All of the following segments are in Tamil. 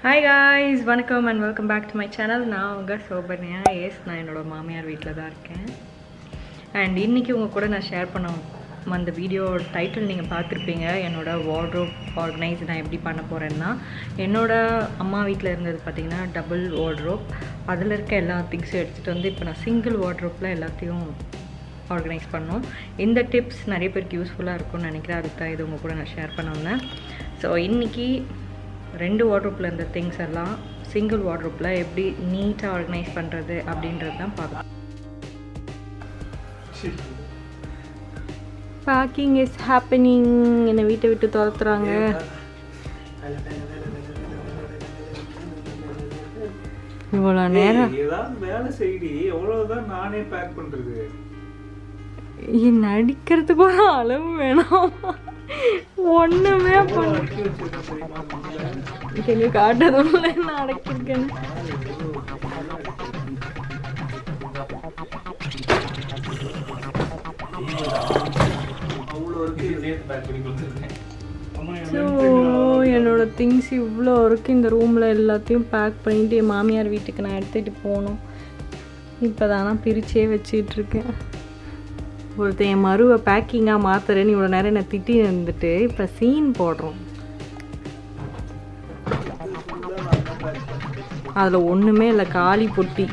Hi guys, welcome and welcome back to my channel. நான் உங்க Sowbaraniya. Yes, நான் என்னோட மாமியார் வீட்ல தான் இருக்கேன். And இன்னைக்கு உங்க கூட நான் ஷேர் பண்ண அந்த வீடியோ டைட்டில் நீங்க பார்த்திருப்பீங்க. என்னோட வார்ட்ரோப் ஆர்கனைஸ் நான் எப்படி பண்ண போறேன்னா, என்னோட அம்மா வீட்ல இருந்தது பாத்தீங்கன்னா டபுள் வார்ட்ரோப். அதுல இருக்க எல்லா திங்ஸும் எடுத்துட்டு வந்து இப்போ நான் சிங்கிள் வார்ட்ரோப்ல எல்லாத்தையும் ஆர்கனைஸ் பண்ணோம். இந்த டிப்ஸ் நிறைய பேருக்கு யூஸ்ஃபுல்லா இருக்கும்னு நினைக்கிறேன். அதுக்கு இது உங்க கூட நான் ஷேர் பண்ண வந்தேன். ஸோ இன்னைக்கு ரெண்டு வார்ட்ரோப்பில் இருந்த திங்ஸ் எல்லாம் சிங்கிள் வார்ட்ரோப்பில் எப்படி நீட்டாக ஆர்கனைஸ் பண்ணுறது அப்படின்றது தான் பார்க்கலாம். Packing is happening. என்னை வீட்டை விட்டு துரத்துறாங்க. இவ்வளோ நேரம் வேலை செய்தி எவ்வளோதான் நானே பேக் பண்ணுறது. நடிக்கிறதுக்கு ஒரு அளவு வேணும். ஒண்ணுமே பண்ண காட்டுறதுல என்ன அடக்கிருக்கேன்னு. என்னோட திங்ஸ் இவ்வளோ இருக்கு. இந்த ரூம்ல எல்லாத்தையும் பேக் பண்ணிட்டு என் மாமியார் வீட்டுக்கு நான் எடுத்துட்டு போகணும். இப்போதானா பிரிச்சே வச்சுட்டு இருக்கேன். ஒருத்தன் என் மருவை பேக்கிங்காக மாற்றுறேன்னு இவ்வளோ நேரம் என்னை திட்டி இருந்துட்டு இப்போ சீன் போடுறோம். அதில் ஒன்றுமே இல்லை, காலி பொட்டி.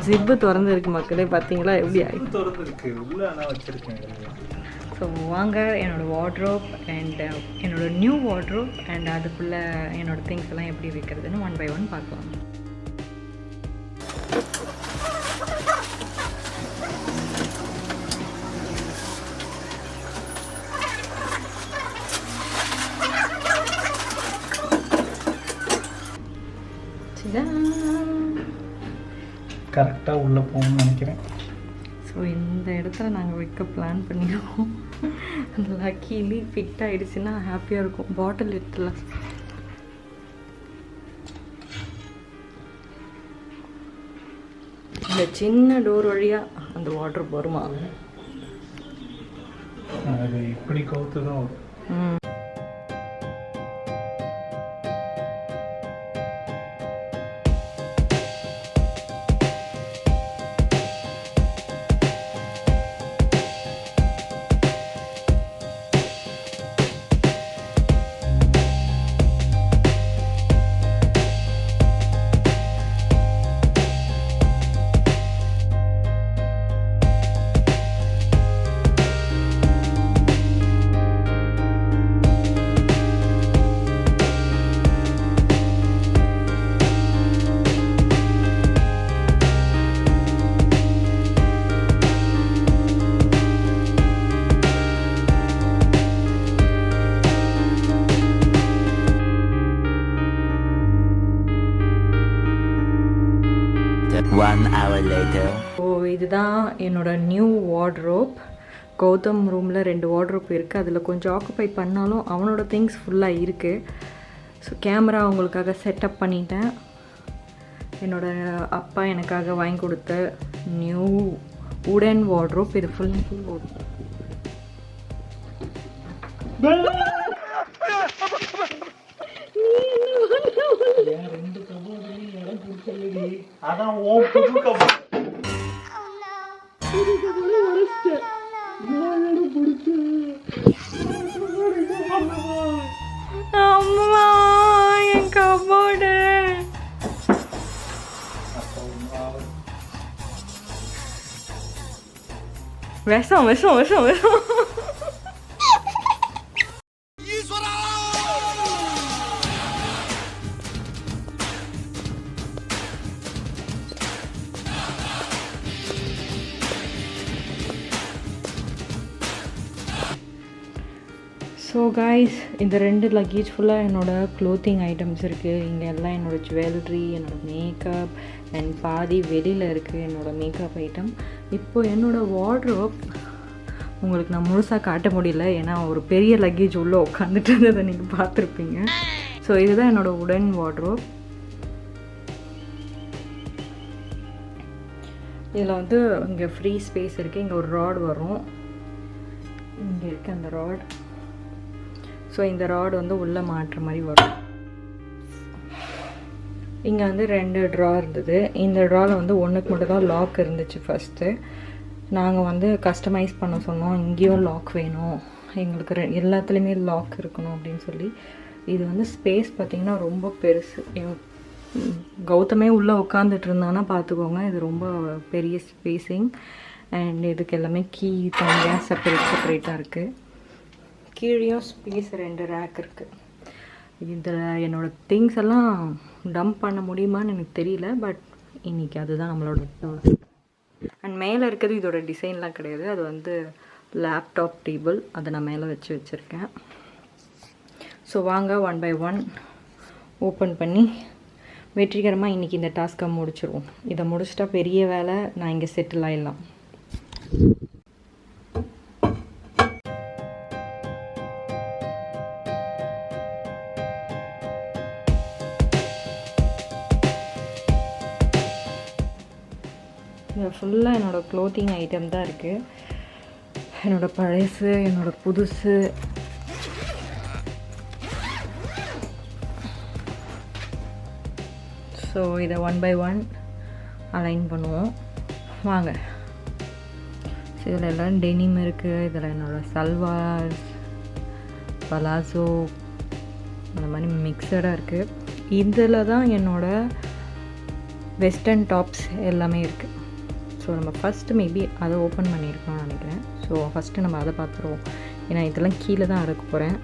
ஜிப்பு திறந்துருக்கு மக்களே, பார்த்தீங்களா எப்படி ஆகிருக்கு. ஸோ வாங்க என்னோடய வார்ட்ரோப் அண்ட் என்னோடய நியூ வார்ட்ரோப் அண்ட் அதுக்குள்ளே என்னோடய திங்ஸ் எல்லாம் எப்படி வைக்கிறதுன்னு ஒன் பை ஒன் பார்க்கலாம். கரெக்டாக உள்ளே போகணும்னு நினைக்கிறேன். ஸோ இந்த இடத்துல நாங்கள் வைக்க பிளான் பண்ணிடுவோம். லக்கிலி ஃபிட் ஆகிடுச்சுன்னா ஹாப்பியாக இருக்கும். பாட்டில் எடுத்துலாம். இந்த சின்ன டோர் வழியாக அந்த வாட்டர் வருமா? அது இப்படி கவுத்து தான் வரும். இதுதான் என்னோட நியூ வார்ட்ரோப். கௌதம் ரூமில் 2 வார்ட்ரோப் இருக்குது. அதில் கொஞ்சம் ஆக்குப்பை பண்ணாலும் அவனோட திங்ஸ் ஃபுல்லாக இருக்குது. ஸோ கேமரா அவங்களுக்காக செட்டப் பண்ணிட்டேன். என்னோடய அப்பா எனக்காக வாங்கி கொடுத்த நியூ உடன் வார்ட்ரோப். இது ஃபுல் அண்ட் ஃபுல் வார்ட்ரோப். அதான் ஓ புது கபோர்ட். அம்மா என் கபோர்டு. விஷம் விஷம் விஷம் விஷம். ஸோ காய்ஸ், இந்த 2 லக்கேஜ் ஃபுல்லாக என்னோடய க்ளோத்திங் ஐட்டம்ஸ் இருக்குது. இங்கே எல்லாம் என்னோடய ஜுவல்லரி, என்னோடய மேக்கப் அண்ட் பாதி வெளியில் இருக்குது என்னோடய மேக்கப் ஐட்டம். இப்போது என்னோடய வார்ட்ரோப் உங்களுக்கு நான் முழுசாக காட்ட முடியல, ஏன்னா ஒரு பெரிய லக்கேஜ் உள்ளே உட்காந்துட்டு இருந்ததை நீங்கள் பார்த்துருப்பீங்க. ஸோ இதுதான் என்னோடய உடன் வார்ட்ரோப். இதில் வந்து இங்கே ஃப்ரீ ஸ்பேஸ் இருக்குது. இங்கே ஒரு ராட் வரும், இங்கே இருக்குது அந்த ராட். ஸோ இந்த ராட் வந்து உள்ளே மாட்டுற மாதிரி வரும். இங்கே வந்து 2 ட்ரா இருந்தது. இந்த ட்ராவில் வந்து ஒன்றுக்கு மட்டும் தான் லாக் இருந்துச்சு ஃபஸ்ட்டு. நாங்கள் வந்து கஸ்டமைஸ் பண்ண சொன்னோம், இங்கேயும் லாக் வேணும் எங்களுக்கு, எல்லாத்துலேயுமே லாக் இருக்கணும் அப்படின்னு சொல்லி. இது வந்து ஸ்பேஸ் பார்த்திங்கன்னா ரொம்ப பெருசு. கௌதமே உள்ளே உட்காந்துட்டு இருந்தானா பார்த்துக்கோங்க, இது ரொம்ப பெரிய ஸ்பேஸிங். அண்ட் இதுக்கு எல்லாமே கீ தனியாக செப்பரேட்டாக இருக்குது. கீழேயும் ஸ்பேஸ் 2 ரேக் இருக்குது. இதில் என்னோடய திங்ஸ் எல்லாம் டம்ப் பண்ண முடியுமான்னு எனக்கு தெரியல, பட் இன்றைக்கி அதுதான் நம்மளோட டாஸ்க். அண்ட் மேலே இருக்கிறது இதோட டிசைன்லாம் கிடையாது, அது வந்து லேப்டாப் டேபிள், அதை நான் மேலே வச்சுருக்கேன். ஸோ வாங்க 1 by 1 ஓப்பன் பண்ணி வெற்றிகரமாக இன்றைக்கி இந்த டாஸ்க்கை முடிச்சிடுவோம். இதை முடிச்சிட்டா பெரிய வேலை, நான் இங்கே செட்டில் ஆகிடலாம். இது ஃபுல்லாக என்னோடய க்ளோத்திங் ஐட்டம் தான் இருக்குது. என்னோடய பழசு, என்னோடய புதுசு. ஸோ இதை 1 by 1 அலைன் பண்ணுவோம். வாங்க. ஸோ இதில் எல்லாம் டெனிம் இருக்குது. இதில் என்னோடய சல்வார், பலாசோ, அந்த மாதிரி மிக்சடாக இருக்குது. இதில் தான் என்னோடய வெஸ்டர்ன் டாப்ஸ் எல்லாமே இருக்குது. ஸோ நம்ம ஃபஸ்ட்டு மேபி அதை ஓப்பன் பண்ணியிருக்கோம்னு நினைக்கிறேன். ஸோ ஃபஸ்ட்டு நம்ம அதை பார்த்துருவோம், ஏன்னா இதெல்லாம் கீழே தான் அடக்க போகிறேன்.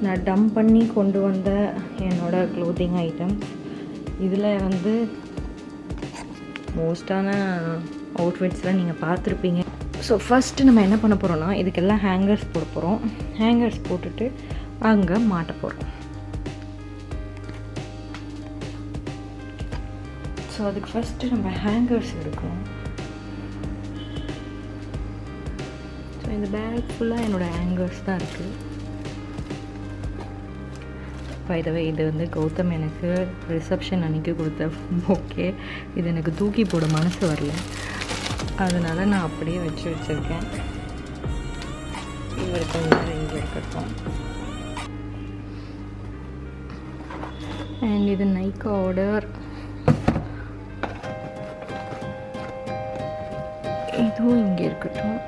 நான் டம்ப் பண்ணி கொண்டு வந்த என்னோடய க்ளோத்திங் ஐட்டம். இதில் வந்து மோஸ்டான அவுட்ஃபிட்ஸ்லாம் நீங்கள் பார்த்துருப்பீங்க. ஸோ ஃபஸ்ட்டு நம்ம என்ன பண்ண போகிறோன்னா, இதுக்கெல்லாம் ஹேங்கர்ஸ் போட போகிறோம். ஹேங்கர்ஸ் போட்டுட்டு அங்கே மாட்ட போகிறோம். ஸோ அதுக்கு ஃபஸ்ட்டு நம்ம ஹேங்கர்ஸ் எடுக்கணும். ஸோ இந்த பேக் ஃபுல்லாக என்னோடய ஹேங்கர்ஸ் தான் இருக்குது. பை த வே, இது வந்து கௌதம் எனக்கு ரிசப்ஷன் அன்றைக்கி கொடுத்த ஓகே. இது எனக்கு தூக்கி போட மனசு வரல, அதனால் நான் அப்படியே வச்சுருக்கேன். இவர் கொஞ்சம் இங்கே இருக்கட்டும். அண்ட் இது நைக்கா ஆர்டர். இதுவும் இங்கே இருக்கட்டும்.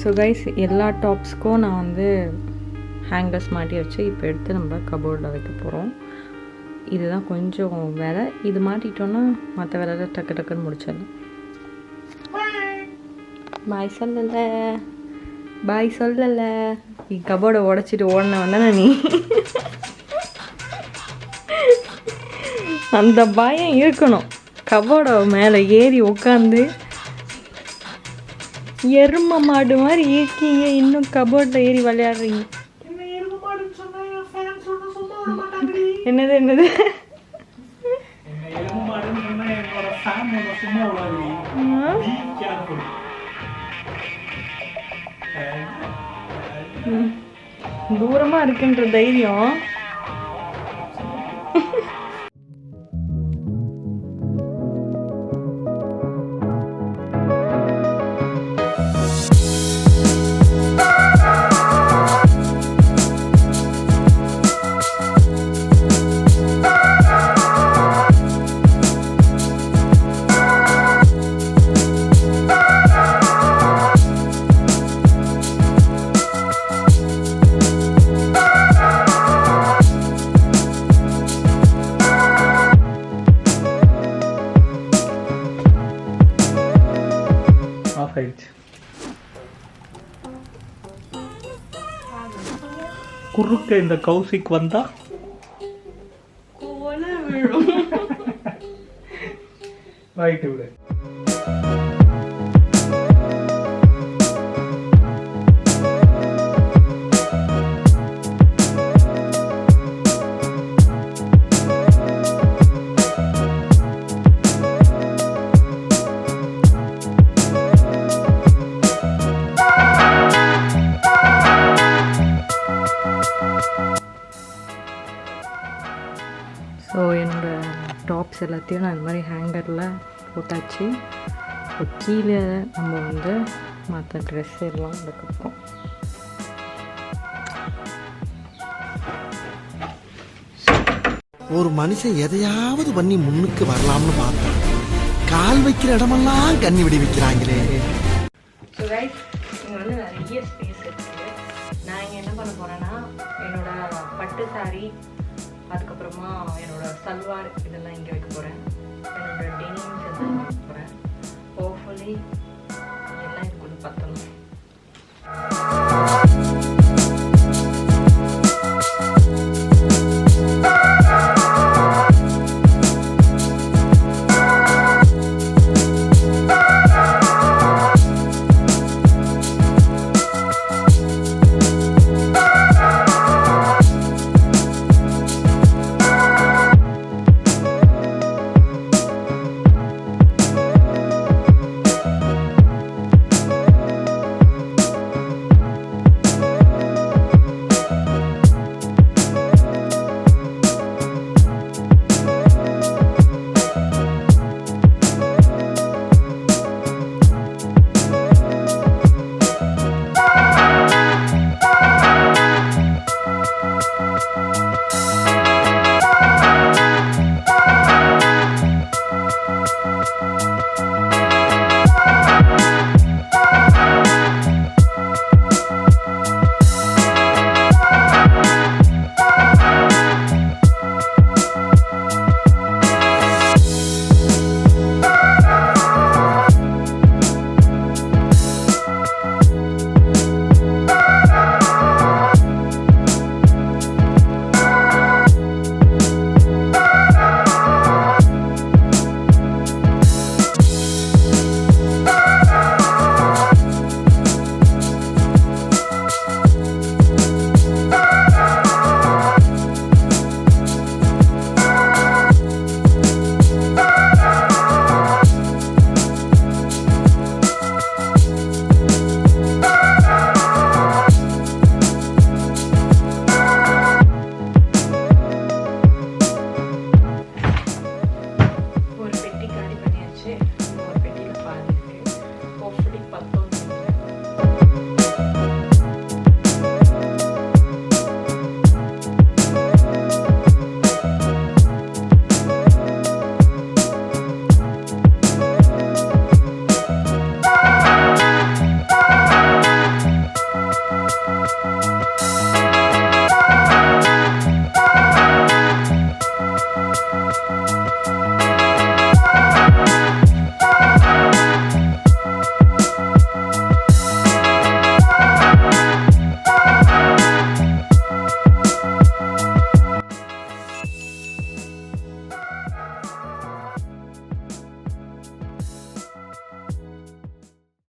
ஸோ கைஸ், எல்லா டாப்ஸ்க்கும் நான் வந்து ஹேங்கர்ஸ் மாட்டி வச்சு இப்போ எடுத்து நம்ம கபோர்டில் வைக்க போகிறோம். இதுதான் கொஞ்சம் வேலை. இது மாட்டிட்டோன்னா மற்ற வேலையில் டக்கு டக்குன்னு முடிச்சிடலாம். பாய் சொல்லலை, பாய் சொல்லலை. நீ கபோர்டை உடச்சிட்டு ஓடின வந்தானே நீ. அந்த பயம் இருக்கணும். கபோர்டை மேலே ஏறி உட்காந்து எரும மாடு மாதிரி இருக்கீங்க, இன்னும் கபோர்டில் ஏறி விளையாடுறீங்க. என்னது என்னது தூரமா இருக்குன்ற தைரியம். குறுக்க இந்த கௌசிக் வந்தா ரைட்டு விடு. ஸோ என்னோடய டாப்ஸ் எல்லாத்தையும் நான் இந்த மாதிரி ஹேங்கரில் போட்டாச்சு. இப்போ கீழே நம்ம வந்து மற்ற ட்ரெஸ் எல்லாம் அதுக்கப்புறம் ஒரு மனுஷன் எதையாவது பண்ணி முன்னுக்கு வரலாம்னு பார்த்தா கால் வைக்கிற இடமெல்லாம் கண்ணி விடி வைக்கிறாங்களே. ஸோ ரைட், இங்கே வந்து நிறைய ஸ்பேஸ் இருக்குது. நான் இங்கே என்ன பண்ண போகிறேன்னா என்னோடய பட்டு சாரி, அதுக்கப்புறமா என்னோடய சல்வார் இதெல்லாம் இங்கே வைக்க போகிறேன். என்னோடய டெனிம்ஸ் எல்லாம் வைக்க போகிறேன். ஹோப்ஃபுல்லி எல்லாம் எனக்கு கொஞ்சம் பத்தணும்.